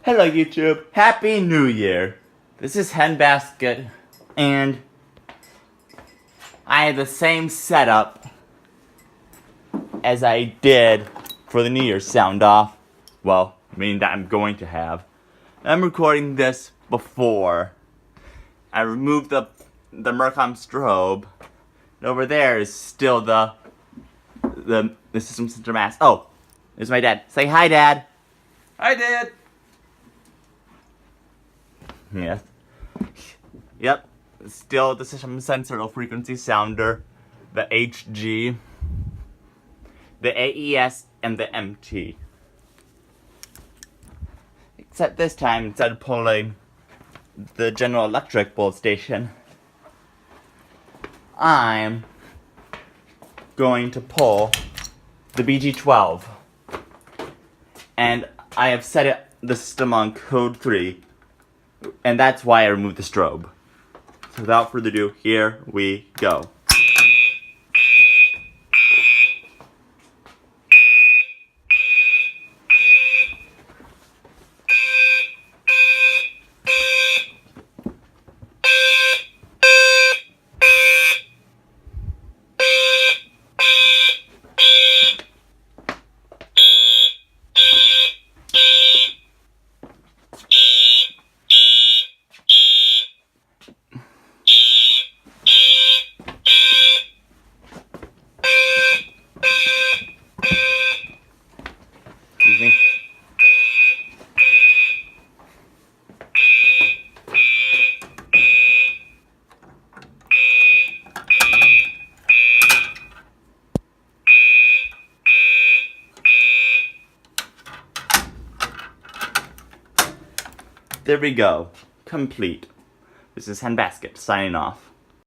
Hello YouTube, Happy New Year! This is Handbasket, and I have the same setup as I did for the New Year's sound off. Well, meaning that I'm going to have. I'm recording this before I removed the Mercom strobe. And over there is still the System Center mask. Oh, there's my dad. Say hi, Dad. Hi, Dad. Yes. Yep. Still the System Center Low Frequency Sounder, the HG, the AES, and the MT. Except this time, instead of pulling the General Electric bolt station, I'm going to pull the BG12. And I have set the system on code 3, and that's why I removed the strobe. So without further ado, here we go. Excuse me. There we go. Complete. This is Handbasket signing off.